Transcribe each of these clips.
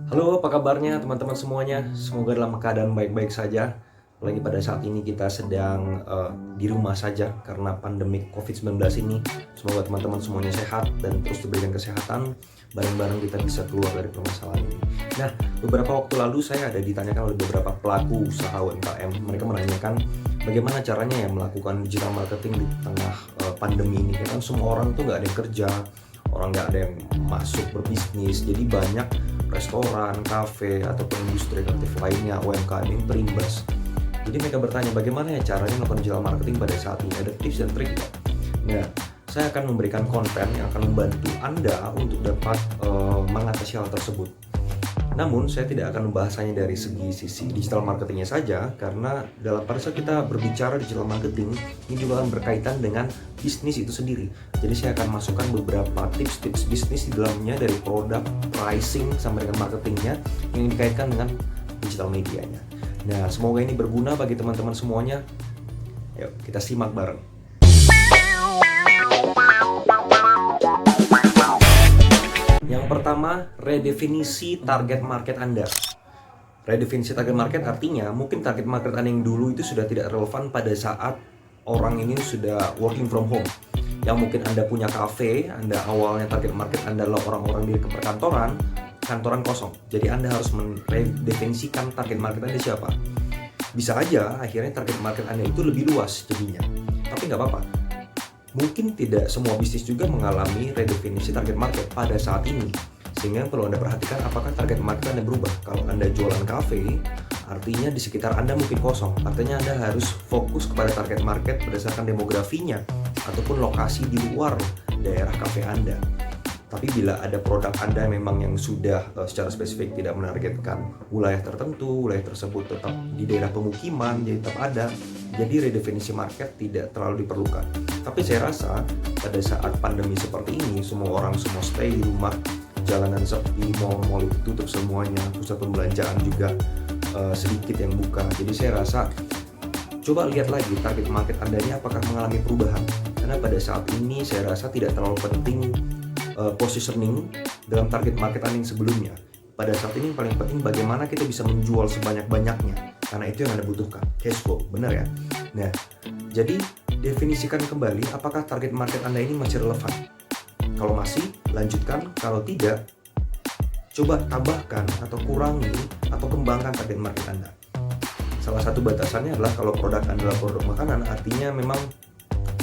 Halo, apa kabarnya teman-teman semuanya? Semoga dalam keadaan baik-baik saja. Apalagi pada saat ini kita sedang di rumah saja karena pandemi COVID-19 ini. Semoga teman-teman semuanya sehat dan terus diberikan kesehatan. Bareng-bareng kita bisa keluar dari permasalahan ini. Nah, beberapa waktu lalu saya ada ditanyakan oleh beberapa pelaku usaha UMKM. Mereka menanyakan bagaimana caranya ya melakukan digital marketing di tengah pandemi ini. Kan semua orang tuh nggak ada yang kerja, orang nggak ada yang masuk berbisnis, jadi banyak restoran, kafe, ataupun industri kreatif lainnya UMKM yang terimbas. Jadi mereka bertanya bagaimana ya caranya melakukan digital marketing pada saat ini, ada tips dan trik ya? Nah, saya akan memberikan konten yang akan membantu Anda untuk dapat mengatasi hal tersebut. Namun, saya tidak akan membahasanya dari sisi digital marketingnya saja, karena pada saat kita berbicara digital marketing, ini juga akan berkaitan dengan bisnis itu sendiri. Jadi saya akan masukkan beberapa tips-tips bisnis di dalamnya, dari produk, pricing, sampai dengan marketingnya, yang dikaitkan dengan digital medianya. Nah, semoga ini berguna bagi teman-teman semuanya. Yuk, kita simak bareng. Yang pertama, redefinisi target market Anda. Redefinisi target market artinya mungkin target market Anda yang dulu itu sudah tidak relevan pada saat orang ini sudah working from home. Yang mungkin Anda punya cafe, Anda awalnya target market Anda adalah orang-orang di perkantoran, kantoran kosong. Jadi Anda harus meredefinisikan target market Anda siapa. Bisa aja akhirnya target market Anda itu lebih luas jadinya. Tapi nggak apa-apa. Mungkin tidak semua bisnis juga mengalami redefinisi target market pada saat ini. Sehingga perlu Anda perhatikan apakah target market Anda berubah. Kalau Anda jualan kafe, artinya di sekitar Anda mungkin kosong. Artinya Anda harus fokus kepada target market berdasarkan demografinya ataupun lokasi di luar daerah kafe Anda. Tapi bila ada produk Anda memang yang sudah secara spesifik tidak menargetkan wilayah tertentu, wilayah tersebut tetap di daerah pemukiman, jadi tetap ada. Jadi redefinisi market tidak terlalu diperlukan. Tapi saya rasa pada saat pandemi seperti ini, semua orang stay di rumah, jalanan sepi, mall-mall itu tutup semuanya, pusat perbelanjaan juga sedikit yang buka. Jadi saya rasa coba lihat lagi target market Anda ini apakah mengalami perubahan. Karena pada saat ini saya rasa tidak terlalu penting positioning dalam target market Anda yang sebelumnya. Pada saat ini yang paling penting bagaimana kita bisa menjual sebanyak-banyaknya, karena itu yang Anda butuhkan, cash flow, benar ya? Nah, jadi definisikan kembali apakah target market Anda ini masih relevan. Kalau masih, lanjutkan. Kalau tidak, coba tambahkan atau kurangi atau kembangkan target market Anda. Salah satu batasannya adalah kalau produk Anda adalah produk makanan, artinya memang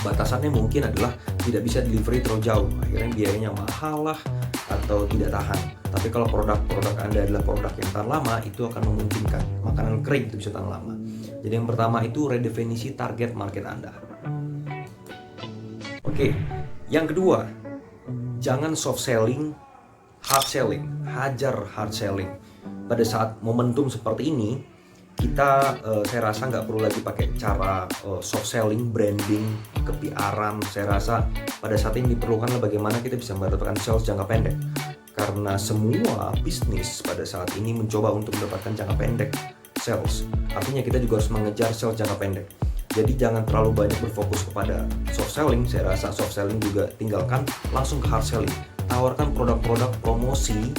batasannya mungkin adalah tidak bisa delivery terlalu jauh, akhirnya biayanya mahal lah atau tidak tahan. Tapi kalau produk Anda adalah produk yang tahan lama, itu akan memungkinkan. Makanan kering itu bisa tahan lama. Jadi yang pertama itu redefinisi target market Anda. Oke, yang kedua, jangan soft selling, hard selling. Hajar hard selling. Pada saat momentum seperti ini, kita saya rasa nggak perlu lagi pakai cara soft selling, branding, ke-PR-an. Saya rasa pada saat ini diperlukan bagaimana kita bisa mendapatkan sales jangka pendek. Karena semua bisnis pada saat ini mencoba untuk mendapatkan jangka pendek sales. Artinya kita juga harus mengejar sales jangka pendek. Jadi jangan terlalu banyak berfokus kepada soft selling. Saya rasa soft selling juga tinggalkan, langsung ke hard selling. Tawarkan produk-produk promosi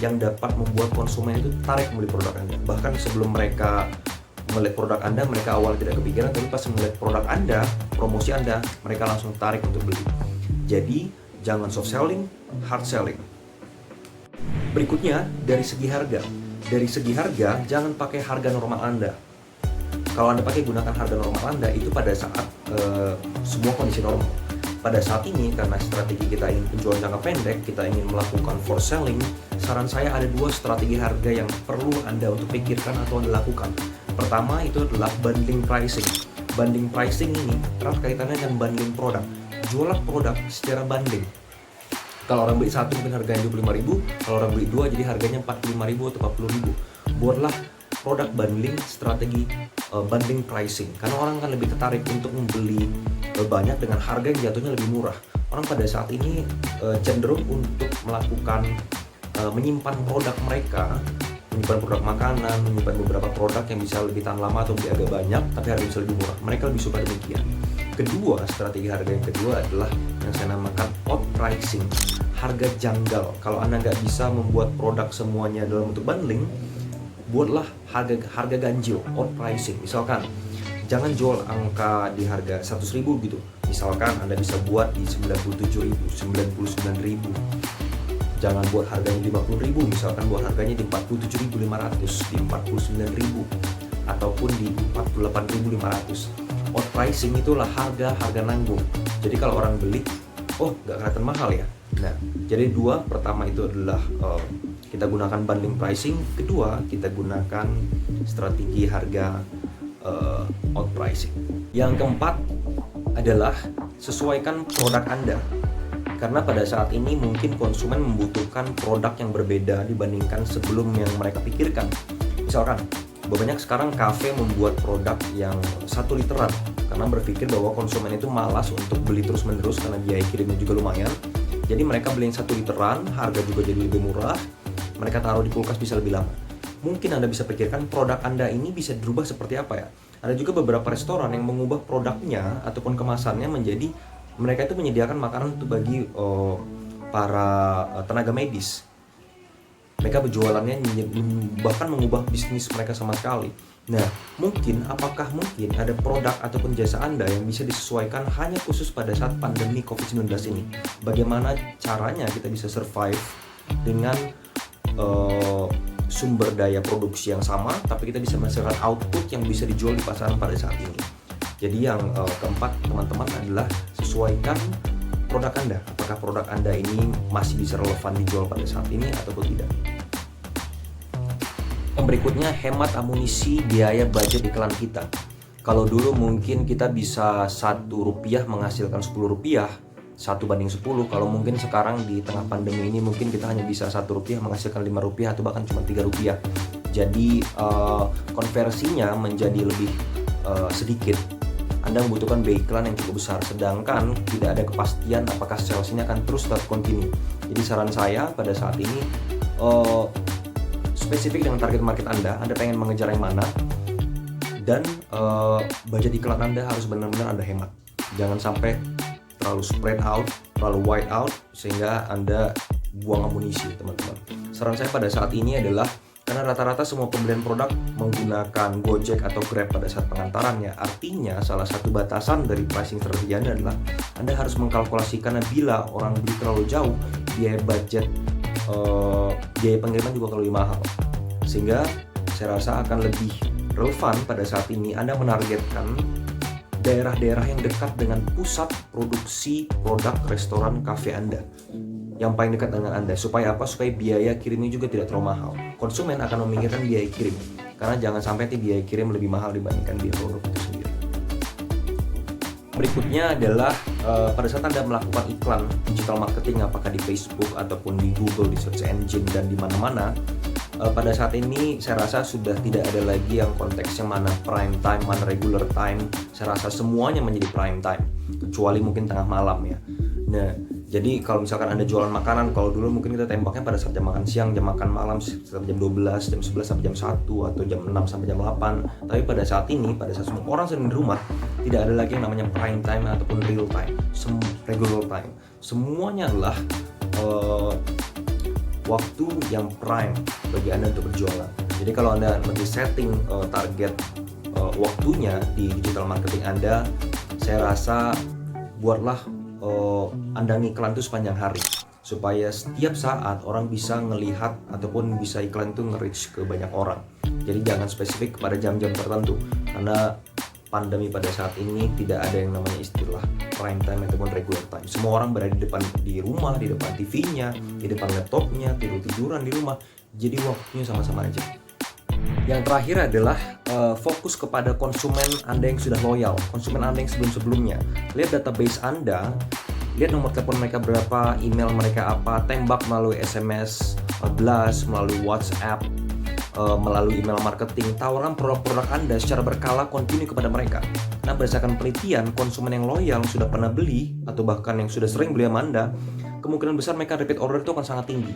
yang dapat membuat konsumen itu tarik membeli produk Anda. Bahkan sebelum mereka melihat produk Anda, mereka awalnya tidak kepikiran, tapi pas melihat produk Anda, promosi Anda, mereka langsung tarik untuk beli. Jadi, jangan soft selling, hard selling. Berikutnya, dari segi harga. Dari segi harga, jangan pakai harga normal Anda. Kalau Anda pakai gunakan harga normal Anda, itu pada saat semua kondisi normal. Pada saat ini, karena strategi kita ingin penjualan jangka pendek, kita ingin melakukan force selling, saran saya ada 2 strategi harga yang perlu Anda untuk pikirkan atau Anda lakukan. Pertama, itu adalah bundling pricing. Bundling pricing ini erat kaitannya dengan bundling produk. Jualan produk secara bundling. Kalau orang beli 1 mungkin harganya 25.000, kalau orang beli 2 jadi harganya 45.000 atau 40.000. Buatlah produk bundling, strategi bundling pricing, karena orang kan lebih tertarik untuk membeli banyak dengan harga yang jatuhnya lebih murah. Orang pada saat ini cenderung untuk melakukan menyimpan produk mereka, menyimpan produk makanan, menyimpan beberapa produk yang bisa lebih tahan lama atau lebih agak banyak, tapi harga bisa lebih murah. Mereka lebih suka demikian. Kedua, strategi harga yang kedua adalah yang saya namakan out pricing. harga janggal. Kalau Anda nggak bisa membuat produk semuanya dalam bentuk bundling, buatlah harga ganjil, odd pricing. Misalkan jangan jual angka di harga 100.000 gitu. Misalkan Anda bisa buat di 97.000, 99.000. Jangan buat harganya di 50.000, misalkan buat harganya di 47.500, di 49.000, ataupun di 48.500. Odd pricing itulah harga nanggung. Jadi kalau orang beli, oh nggak kelihatan mahal ya. Nah, jadi dua, pertama itu adalah kita gunakan bundling pricing, kedua kita gunakan strategi harga odd pricing. Yang keempat adalah sesuaikan produk Anda. Karena pada saat ini mungkin konsumen membutuhkan produk yang berbeda dibandingkan sebelum yang mereka pikirkan. Misalkan, banyak sekarang kafe membuat produk yang 1 literan karena berpikir bahwa konsumen itu malas untuk beli terus-menerus karena biaya kirimnya juga lumayan. Jadi mereka beli yang 1 literan, harga juga jadi lebih murah, mereka taruh di kulkas bisa lebih lama. Mungkin Anda bisa pikirkan produk Anda ini bisa dirubah seperti apa ya. Ada juga beberapa restoran yang mengubah produknya ataupun kemasannya menjadi mereka itu menyediakan makanan untuk bagi para tenaga medis. Mereka berjualannya bahkan mengubah bisnis mereka sama sekali. Nah, apakah mungkin ada produk ataupun jasa Anda yang bisa disesuaikan hanya khusus pada saat pandemi COVID-19 ini? Bagaimana caranya kita bisa survive dengan sumber daya produksi yang sama, tapi kita bisa menghasilkan output yang bisa dijual di pasaran pada saat ini. Jadi yang keempat teman-teman adalah sesuaikan produk Anda. Apakah produk Anda ini masih bisa relevan dijual pada saat ini ataupun tidak. Yang berikutnya, hemat amunisi biaya budget iklan kita. Kalau dulu mungkin kita bisa Rp1 menghasilkan Rp10, 1:10. Kalau mungkin sekarang di tengah pandemi ini mungkin kita hanya bisa Rp1 menghasilkan Rp5 atau bahkan cuma Rp3. Jadi konversinya menjadi lebih sedikit. Anda membutuhkan biaya iklan yang cukup besar, sedangkan tidak ada kepastian apakah sales ini akan terus tetap continue. Jadi saran saya pada saat ini spesifik dengan target market Anda pengen mengejar yang mana, dan budget iklan Anda harus benar-benar Anda hemat. Jangan sampai terlalu spread out, terlalu wide out sehingga Anda buang amunisi, teman-teman. Saran saya pada saat ini adalah karena rata-rata semua pembelian produk menggunakan Gojek atau Grab pada saat pengantarannya. Artinya salah satu batasan dari pricing strategi Anda adalah Anda harus mengkalkulasikan bila orang beli terlalu jauh, biaya pengiriman juga lebih mahal. Sehingga saya rasa akan lebih relevan pada saat ini Anda menargetkan daerah-daerah yang dekat dengan pusat produksi produk restoran kafe Anda, yang paling dekat dengan Anda. Supaya apa? Supaya biaya kirimnya juga tidak terlalu mahal. Konsumen akan memikirkan biaya kirim, karena jangan sampai biaya kirim lebih mahal dibandingkan biaya produk itu sendiri. Berikutnya adalah pada saat Anda melakukan iklan digital marketing, apakah di Facebook ataupun di Google, di search engine dan di mana-mana, pada saat ini saya rasa sudah tidak ada lagi yang konteksnya mana prime time, mana regular time. Saya rasa semuanya menjadi prime time, kecuali mungkin tengah malam ya. Nah, jadi kalau misalkan Anda jualan makanan, kalau dulu mungkin kita tembaknya pada saat jam makan siang, jam makan malam sekitar jam 12, jam 11 sampai jam 1, atau jam 6 sampai jam 8. Tapi pada saat ini, pada saat semua orang sedang di rumah, tidak ada lagi yang namanya prime time ataupun real time, regular time. Semuanya adalah waktu yang prime bagi Anda untuk berjualan. Jadi kalau Anda nanti setting target waktunya di digital marketing Anda, saya rasa buatlah Anda ngiklan itu sepanjang hari, supaya setiap saat orang bisa ngelihat ataupun bisa iklan itu nge-reach ke banyak orang. Jadi jangan spesifik kepada jam-jam tertentu, karena pandemi pada saat ini tidak ada yang namanya istilah prime time ataupun regular time. Semua orang berada di rumah, di depan TV-nya, di depan laptopnya, tidur-tiduran di rumah. Jadi waktunya sama-sama aja. Yang terakhir adalah fokus kepada konsumen Anda yang sudah loyal, konsumen Anda yang sebelum-sebelumnya. Lihat database Anda, lihat nomor telepon mereka berapa, email mereka apa, tembak melalui SMS, blast, melalui WhatsApp, melalui email marketing, tawarkan produk-produk Anda secara berkala kontinu kepada mereka. Nah, berdasarkan penelitian, konsumen yang loyal, yang sudah pernah beli, atau bahkan yang sudah sering beli sama Anda, kemungkinan besar mereka repeat order itu akan sangat tinggi.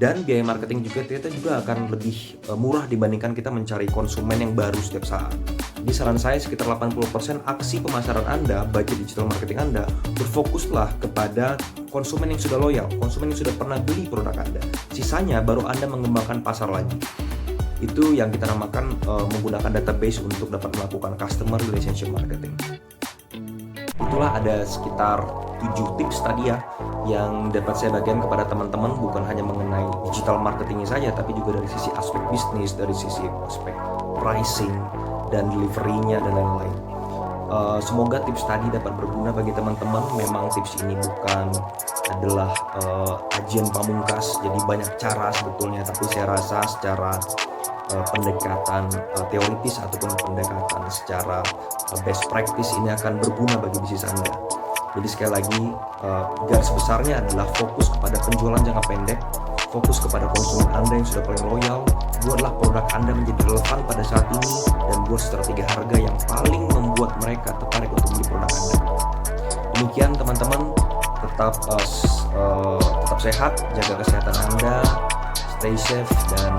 Dan biaya marketing juga kita juga akan lebih murah dibandingkan kita mencari konsumen yang baru setiap saat. Jadi saran saya sekitar 80% aksi pemasaran Anda, budget digital marketing Anda, berfokuslah kepada konsumen yang sudah loyal, konsumen yang sudah pernah beli produk Anda. Sisanya baru Anda mengembangkan pasar lagi. Itu yang kita namakan menggunakan database untuk dapat melakukan customer relationship marketing. Itulah ada sekitar 7 tips tadi ya yang dapat saya bagikan kepada teman-teman, bukan hanya mengenai digital marketingnya saja, tapi juga dari sisi aspek bisnis, dari sisi aspek pricing dan delivery-nya dan lain-lain. Semoga tips tadi dapat berguna bagi teman-teman. Memang tips ini bukan adalah ajian pamungkas, jadi banyak cara sebetulnya, tapi saya rasa secara pendekatan teoritis ataupun pendekatan secara best practice ini akan berguna bagi bisnis Anda. Jadi sekali lagi, garis besarnya adalah fokus kepada penjualan jangka pendek, fokus kepada konsumen Anda yang sudah paling loyal, buatlah produk Anda menjadi relevan pada saat ini, dan buat strategi harga yang paling membuat mereka tertarik untuk beli produk Anda. Demikian teman-teman, tetap sehat, jaga kesehatan Anda, stay safe, dan